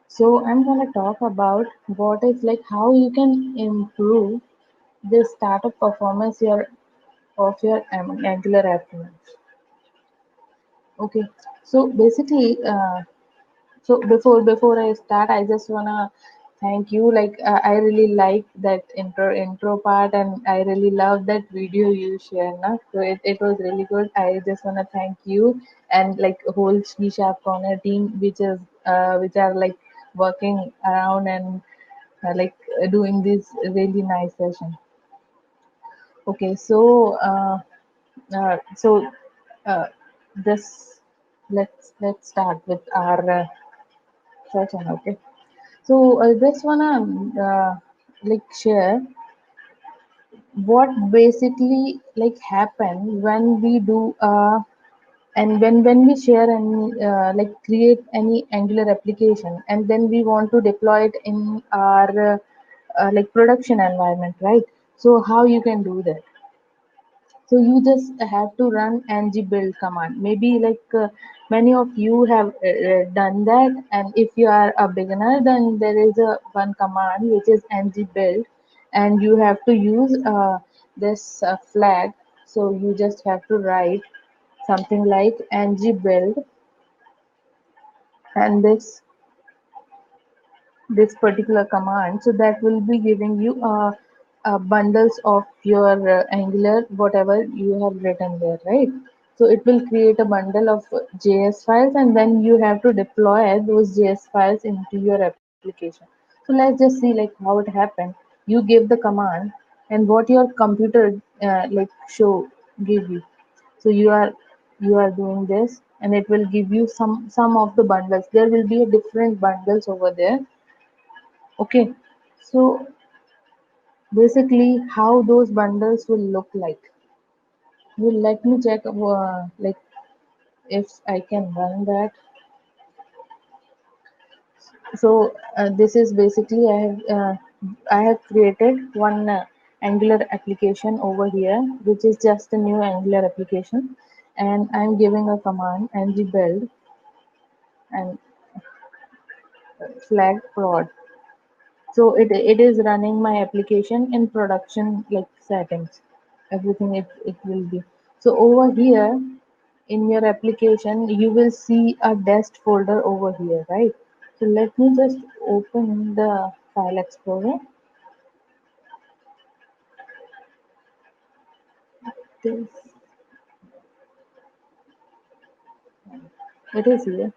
So I'm gonna talk about what is like how you can improve the startup performance of your Angular app. Okay, so basically, so before I start, I just wanna thank you. Like I really like that intro part, and I really love that video you share. Na? So it was really good. I just wanna thank you and like whole C Sharp Corner team, which are like working around and doing this really nice session. Okay, so uh, this let's start with our session. Okay. So I just wanna like share what basically like happen when we do and when we share any like create any Angular application and then we want to deploy it in our like production environment, right? So how you can do that? So you just have to run ng build command. Maybe many of you have done that, and if you are a beginner, then there is a one command which is ng build, and you have to use this flag. So you just have to write something like ng build and this particular command, so that will be giving you bundles of your Angular whatever you have written there, right? So it will create a bundle of JS files, and then you have to deploy those JS files into your application. So let's just see like how it happened. You give the command and what your computer show give you. So you are doing this, and it will give you some of the bundles. There will be a different bundles over there. Okay, so basically how those bundles will look like. Well, let me check like if I can run that. So this is basically I have created one Angular application over here, which is just a new Angular application, and I'm giving a command ng build and flag prod. So it is running my application in production like settings. Everything it will be. So over here in your application, you will see a dest folder over here, right? So let me just open the file explorer. This it is here.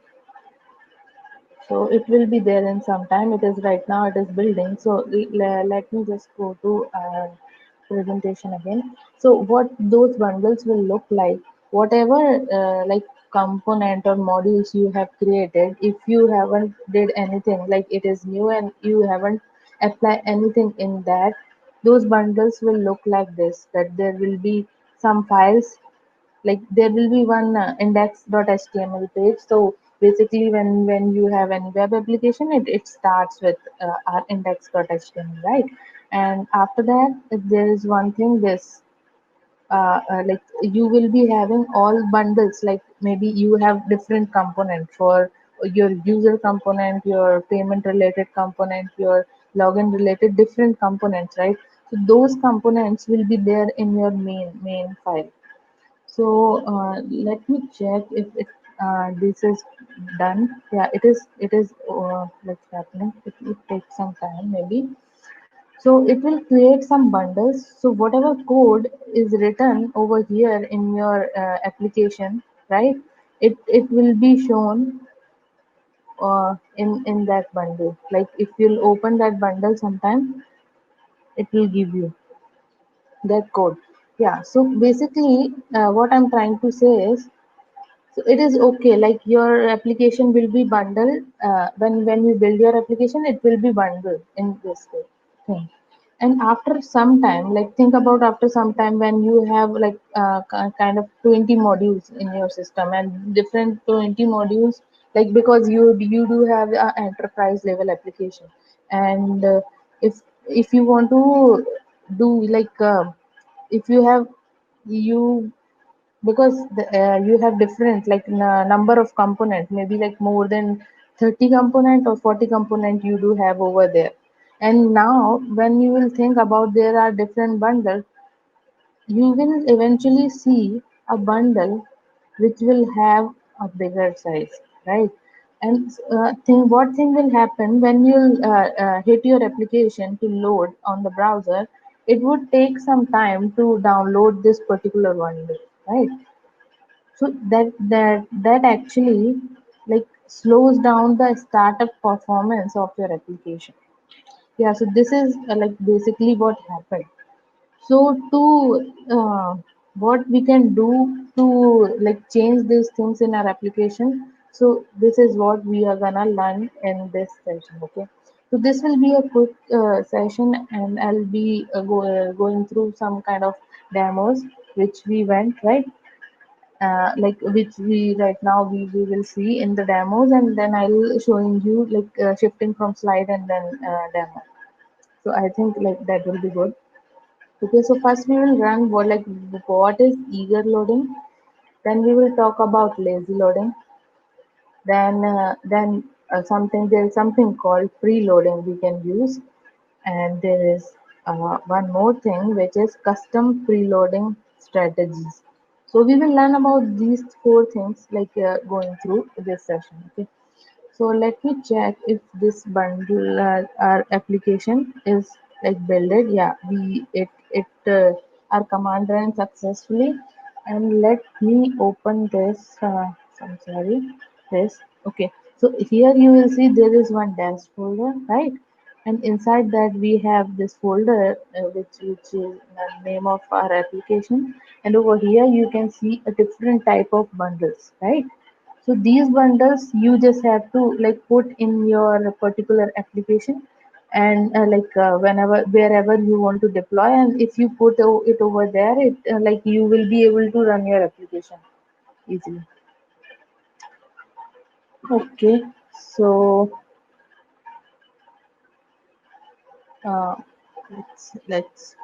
So it will be there in some time. It is right now, it is building. So let me just go to our presentation again. So what those bundles will look like, whatever like component or modules you have created, if you haven't did anything, like it is new and you haven't applied anything in that, those bundles will look like this, that there will be some files, like there will be one index.html page. So basically when you have any web application, it starts with our index.html, right? And after that, if there is one thing, this like you will be having all bundles, like maybe you have different component for your user component, your payment related component, your login related different components, right? So those components will be there in your main file. So let me check if this is done. Yeah, it is. It is like happening. It will take some time maybe. So it will create some bundles. So whatever code is written over here in your application, right? It will be shown in that bundle. Like if you'll open that bundle sometime, it will give you that code. Yeah. So basically, what I'm trying to say is, so it is okay. Like your application will be bundled. When you build your application, it will be bundled in this way thing. And after some time, like think about after some time when you have like kind of 20 modules in your system and different 20 modules, like because you do have an enterprise level application, and if you want to do if you have you because you have different like number of components, maybe like more than 30 component or 40 component you do have over there. And now when you will think about there are different bundles, you will eventually see a bundle which will have a bigger size, right? And what thing will happen when you hit your application to load on the browser? It would take some time to download this particular bundle, right? So that actually like slows down the startup performance of your application. Yeah, so this is like basically what happened. So to what we can do to like change these things in our application. So this is what we are gonna learn in this session. Okay. So this will be a quick session, and I'll be going through some kind of demos which we went right, like which we right now we will see in the demos, and then I'll showing you like shifting from slide and then demo. So I think like that will be good. Okay, so first we will run what is eager loading. Then we will talk about lazy loading. Then something there is something called preloading we can use, and there is one more thing which is custom preloading strategies. So we will learn about these four things like going through this session. Okay. So let me check if this bundle our application is like builded. Yeah, we it our command ran successfully, and let me open this. I'm sorry, this. Okay, so here you will see there is one dash folder, right? And inside that we have this folder which is the name of our application, and over here you can see a different type of bundles, right? So these bundles you just have to like put in your particular application, and whenever wherever you want to deploy, and if you put it over there, it like you will be able to run your application easily. Okay, so uh, let's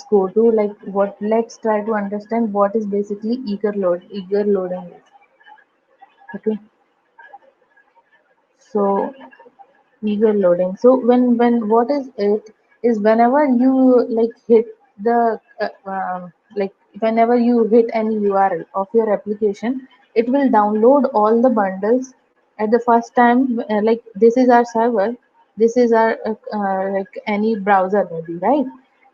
go to like what let's try to understand what is basically eager loading is. Okay, so eager loading. So when what is it is whenever you like hit the like whenever you hit any URL of your application, it will download all the bundles at the first time. Like this is our server, this is our like any browser maybe, right?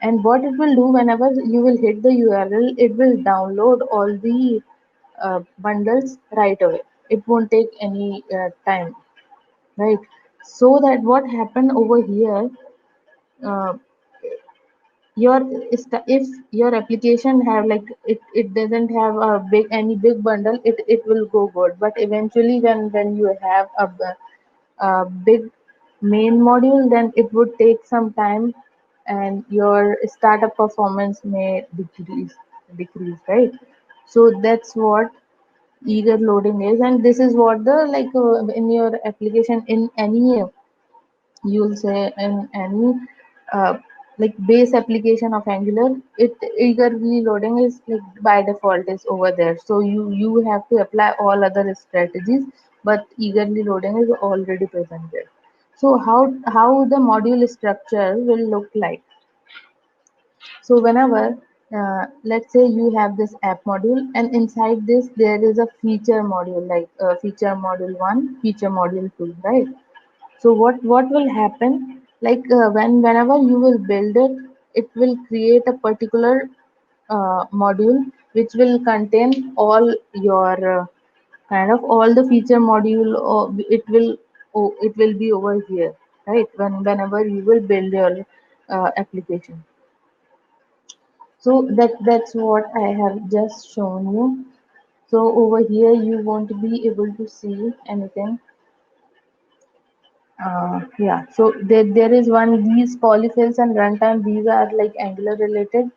And what it will do whenever you will hit the URL, it will download all the bundles right away. It won't take any time, right? So that what happened over here, uh, your if your application have like it doesn't have a big any big bundle, it will go good, but eventually when you have a big main module, then it would take some time, and your startup performance may decrease, right? So that's what eager loading is, and this is what the like in your application in any you'll say in any uh, like base application of Angular, it eagerly loading is like by default is over there, so you have to apply all other strategies, but eagerly loading is already present there. So how the module structure will look like? So whenever let's say you have this app module, and inside this there is a feature module, like feature module 1, feature module 2, right? So what will happen? Like whenever you will build it, it will create a particular module which will contain all your kind of all the feature module, or it will be over here, right? Whenever you will build your application. So that's what I have just shown you. So over here you won't be able to see anything. Yeah, so there is one, these polyfills and runtime, these are like Angular related,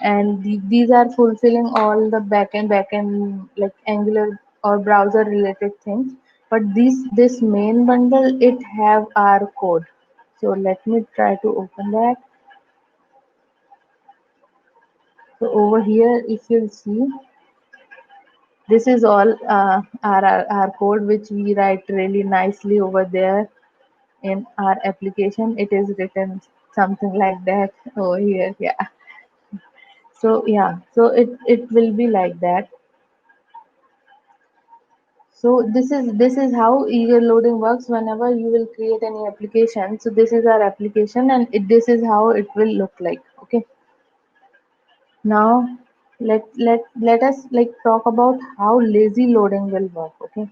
and these are fulfilling all the backend like Angular or browser related things. But this main bundle, it have our code. So let me try to open that. So over here, if you'll see, This is all our code which we write really nicely over there in our application. It is written something like that over here. Yeah. So yeah, so it will be like that. So this is how eager loading works whenever you will create any application. So this is our application, and this is how it will look like. Okay. Now let us like talk about how lazy loading will work. Okay.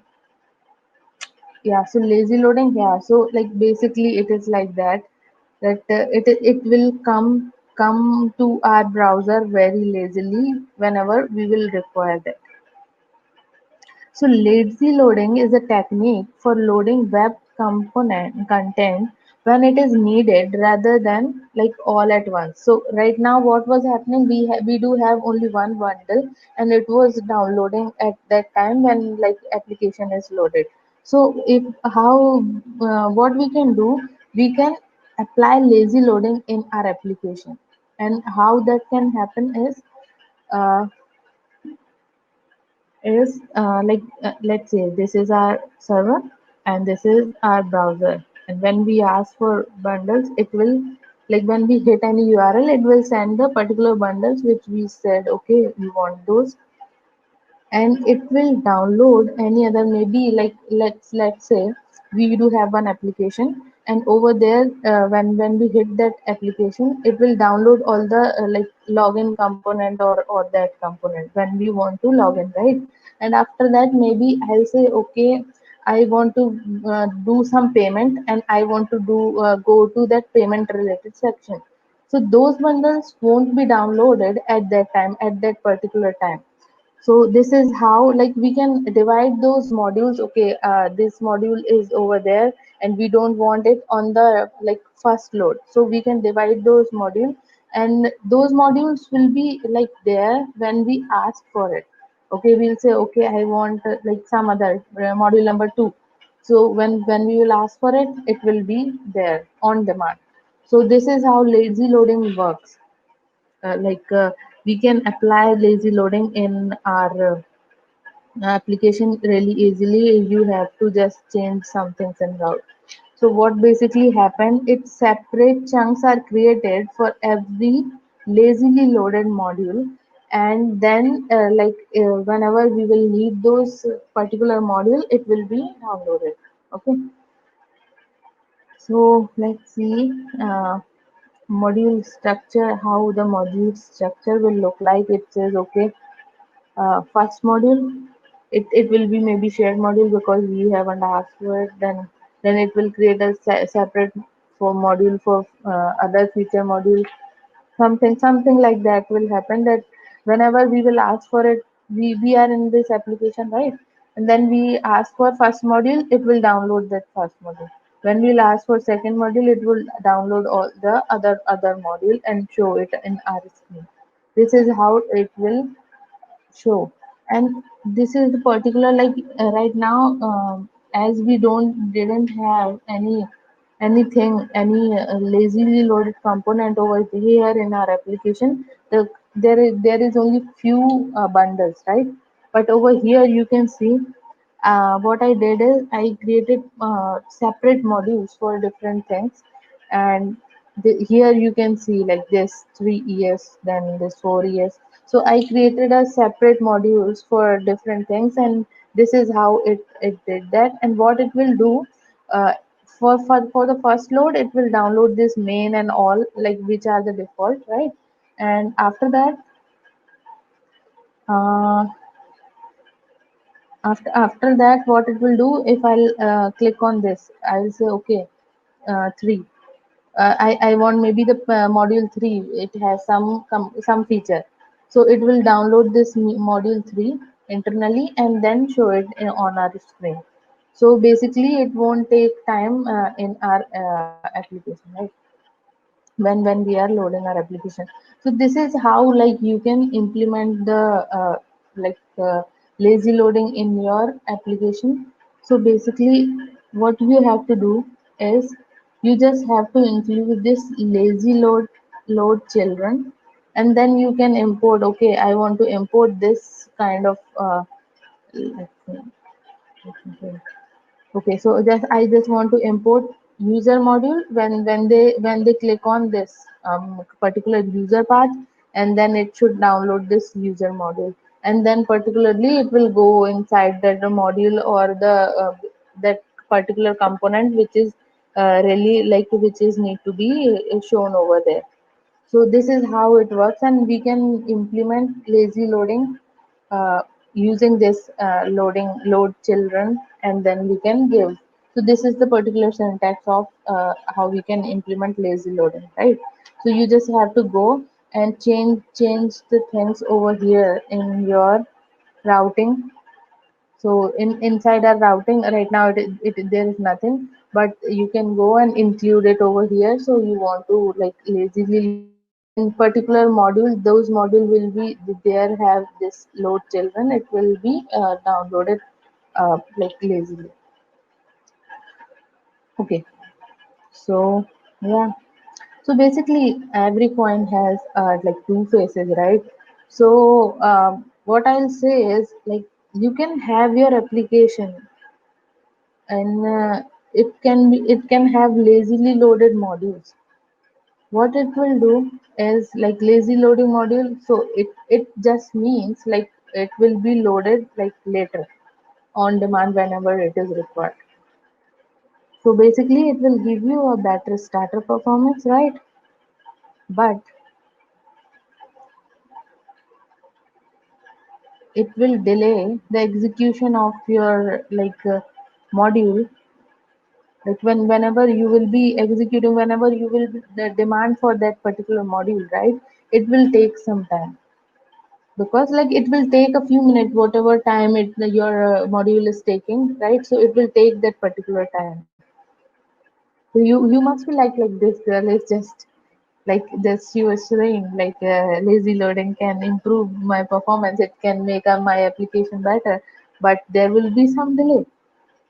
Yeah. So lazy loading. Yeah. So like basically it is like that it will come to our browser very lazily whenever we will require that. So lazy loading is a technique for loading web component content when it is needed rather than like all at once. So right now what was happening, we do have only one bundle and it was downloading at that time when like application is loaded. So if how what we can do, we can apply lazy loading in our application. And how that can happen uh, is let's say this is our server and this is our browser, and when we ask for bundles it will like when we hit any URL it will send the particular bundles which we said okay we want those, and it will download any other, maybe like let's say we do have one application, and over there when we hit that application it will download all the like login component or that component when we want to log in, right? And after that maybe I'll say okay I want to do some payment and I want to do go to that payment related section. So those bundles won't be downloaded at that time, at that particular time. So this is how like we can divide those modules. Okay, this module is over there and we don't want it on the like first load, so we can divide those modules, and those modules will be like there when we ask for it. Okay, we'll say okay I want like some other module number 2. So when we will ask for it, it will be there on demand. So this is how lazy loading works. We can apply lazy loading in our application really easily. You have to just change some things in route. So what basically happened, it separate chunks are created for every lazily loaded module, and then whenever we will need those particular module it will be downloaded. Okay, so let's see module structure, how the module structure will look like. It says okay, first module, it will be maybe shared module because we haven't asked for it. Then it will create a separate for module for other feature module. Something like that will happen, that whenever we will ask for it, we are in this application, right? And then we ask for first module, it will download that first module. When we'll ask for second module, it will download all the other module and show it in our screen. This is how it will show. And this is the particular like right now, as we didn't have any lazily loaded component over here in our application. There is only few bundles, right? But over here you can see what I did is I created separate modules for different things, and here you can see like this 3 years, then this 4 years. So I created a separate modules for different things, and this is how it did that. And what it will do, uh, for the first load, it will download this main and all like which are the default, right? And after that, uh, after that what it will do, if I'll click on this, I will say okay, 3, I want maybe the module 3, it has some feature. So it will download this module 3 internally and then show it on our screen. So basically it won't take time in our application, right? When we are loading our application. So this is how like you can implement the like lazy loading in your application. So basically what you have to do is you just have to include this lazy load children, and then you can import. Okay, I want to import this kind of let's see. Okay, so I just want to import user module when they click on this particular user path, and then it should download this user module, and then particularly it will go inside that the module or the that particular component which is really like which is need to be shown over there. So this is how it works, and we can implement lazy loading using this load children, and then we can give. So this is the particular syntax of how we can implement lazy loading, right? So you just have to go and change the things over here in your routing. So inside our routing right now, there is nothing, but you can go and include it over here. So you want to like lazily load in particular module, those module will be there have this load children. It will be downloaded like lazily. Okay, so yeah. So basically, every coin has like two faces, right? So what I'll say is like you can have your application, and it can have lazily loaded modules. What it will do is like lazy loading module, so it just means like it will be loaded like later on demand whenever it is required. So basically it will give you a better starter performance, right? But it will delay the execution of your module, like whenever you will be executing, whenever you will the demand for that particular module, right? It will take some time, because like it will take a few minutes whatever time your module is taking, right? So it will take that particular time. So you must be like this girl is just like this she was saying like lazy loading can improve my performance, it can make my application better, but there will be some delay.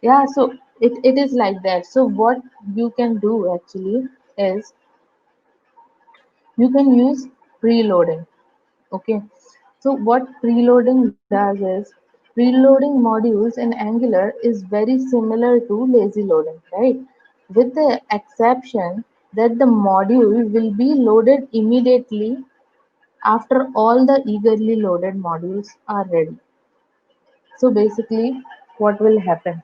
Yeah, so it is like that. So what you can do actually is you can use preloading. Okay, so what preloading does is preloading modules in Angular is very similar to lazy loading, right? With the exception that the module will be loaded immediately after all the eagerly loaded modules are ready. So basically, what will happen?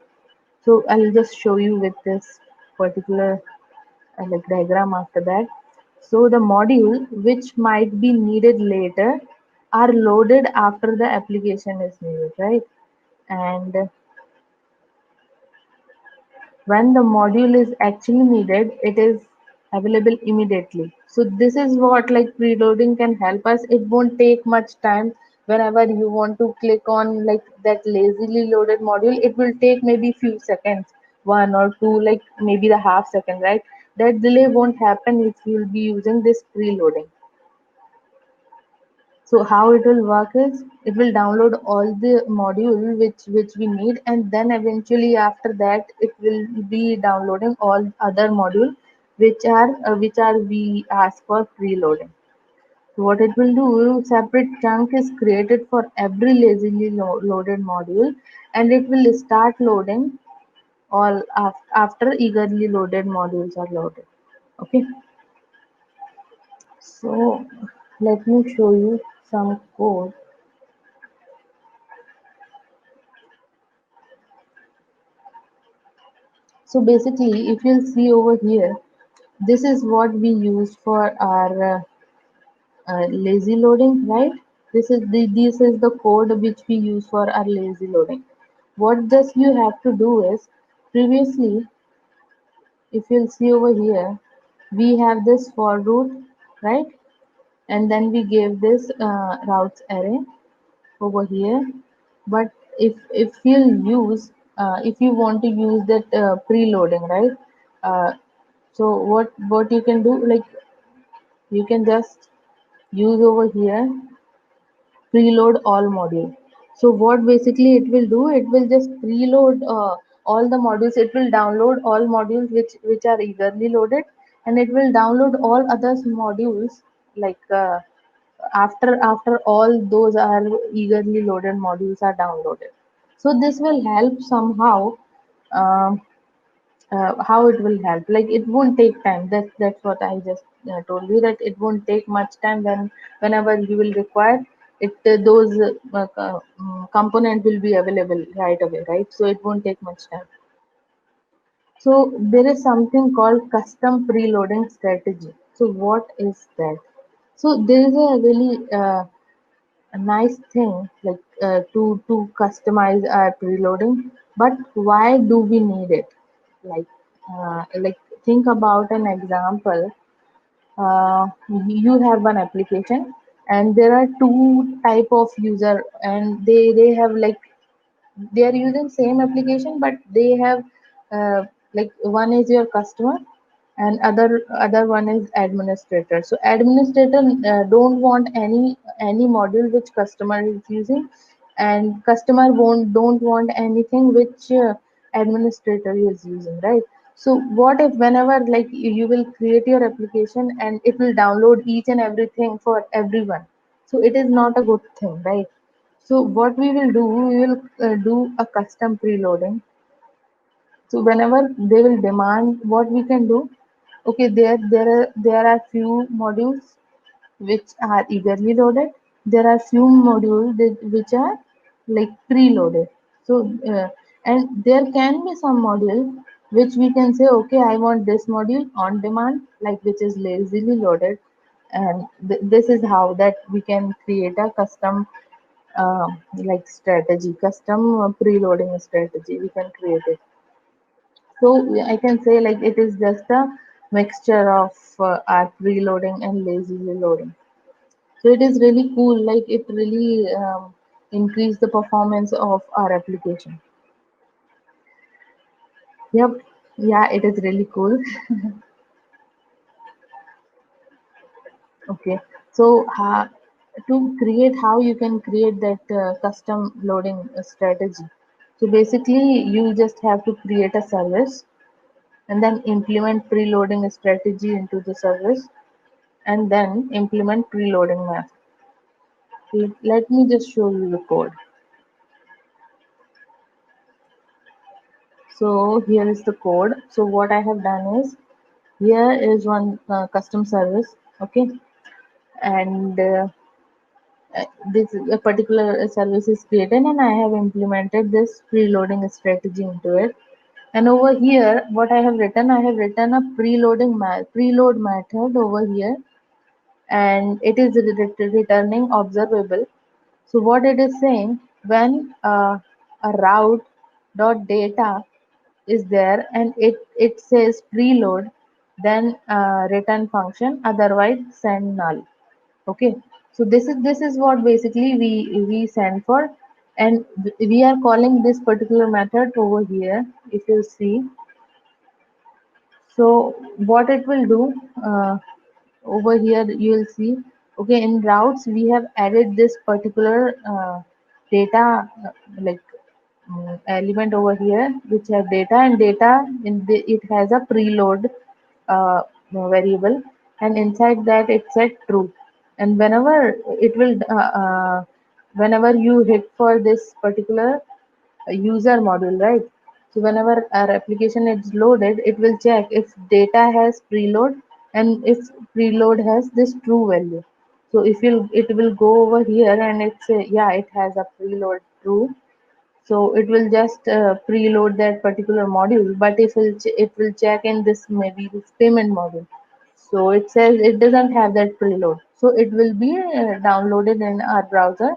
So I'll just show you with this particular like diagram after that. So the module which might be needed later are loaded after the application is needed, right? And when the module is actually needed, it is available immediately. So this is what like preloading can help us. It won't take much time. Whenever you want to click on like that lazily loaded module, it will take maybe few seconds, one or two, like maybe the half second, right? That delay won't happen if you'll be using this preloading. So how it will work is it will download all the module which we need, and then eventually after that it will be downloading all other module which are we ask for preloading. So what it will do, separate chunk is created for every lazily loaded module, and it will start loading all after eagerly loaded modules are loaded. Okay, so let me show you some code. So basically, if you'll see over here, this is what we use for our lazy loading, right? This is the code which we use for our lazy loading. What just you have to do is, previously, if you'll see over here, we have this for root, right? And then we gave this routes array over here. But if you'll use, if you want to use that preloading, right? Uh, so what you can do, like you can just use over here preload all module. So what basically it will do, it will just preload all the modules. It will download all modules which are eagerly loaded, and it will download all other modules like after all those are eagerly loaded modules are downloaded. So this will help somehow. um how it will help, like it won't take time. That's what I just told you, that it won't take much time. Whenever you will require it, those component will be available right away, right? So it won't take much time. So there is something called custom preloading strategy. So what is that? So there is a really a nice thing, like to customize our preloading. But why do we need it? like like think about an example. You have one application, and there are two type of user, and they have like they are using same application, but they have like one is your customer and other one is administrator. So administrator don't want any module which customer is using, and customer won't don't want anything which administrator is using, right? So what if whenever like you will create your application and it will download each and everything for everyone? So it is not a good thing, right? So what we will do, we will do a custom preloading. So whenever they will demand, what we can do, okay, there are few modules which are eagerly loaded. There are few modules which are like preloaded. So and there can be some module which we can say, okay, I want this module on demand, like which is lazily loaded. And this is how that we can create a custom like strategy, custom preloading strategy. We can create it. So I can say like it is just a mixture of our preloading and lazy loading. So it is really cool. Like it really increase the performance of our application. Yep. Yeah, it is really cool. Okay. So to create how you can create that custom loading strategy. So basically, you just have to create a service and then implement preloading strategy into the service, and then implement preloading method. Let me just show you the code. So here is the code. So what I have done is, here is one custom service, okay, and this a particular service is created, and I have implemented this preloading strategy into it. And over here, what I have written a preload method over here, and it is returning observable. So what it is saying, when a route dot data is there and it says preload, then return function, otherwise send null. Okay, so this is what basically we send for, and we are calling this particular method over here. If you see, so what it will do, over here you will see, okay, in routes we have added this particular data, like element over here which have data, and data it has a preload uh, variable, and inside that it said true. And whenever you hit for this particular user module, right? So whenever our application is loaded, it will check if data has preload and if preload has this true value. So if you it will go over here and it say, yeah, it has a preload true. So it will just preload that particular module. But if it will check in this, maybe this payment module, so it says it doesn't have that preload. So it will be downloaded in our browser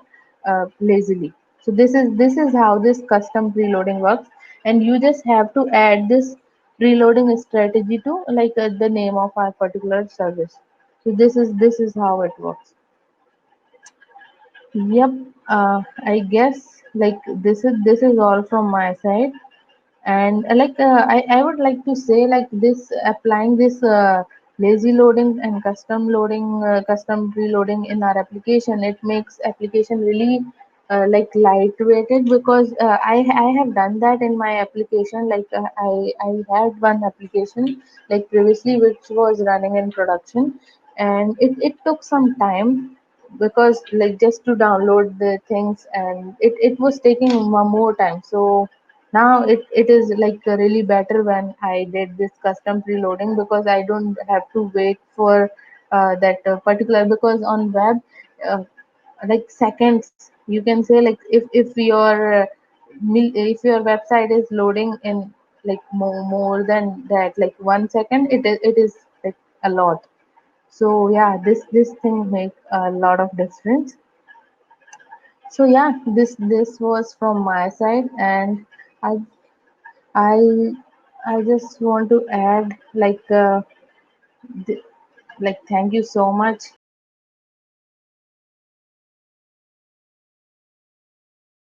lazily. So this is how this custom preloading works, and you just have to add this preloading strategy to like the name of our particular service. So this is how it works. Yep. I guess like this is all from my side. And I would like to say like this, applying this lazy loading and custom preloading in our application, it makes application really like lightweighted, because I have done that in my application. Like I had one application like previously which was running in production, and it took some time. because like just to download the things, and it was taking more time. So now it is like really better when I did this custom preloading, because I don't have to wait for that particular, because on web, uh, like seconds, you can say, like if your if your website is loading in like more than that, like 1 second, it is like a lot. So yeah, this thing make a lot of difference. So yeah, this was from my side. And i i I just want to add like th- like thank you so much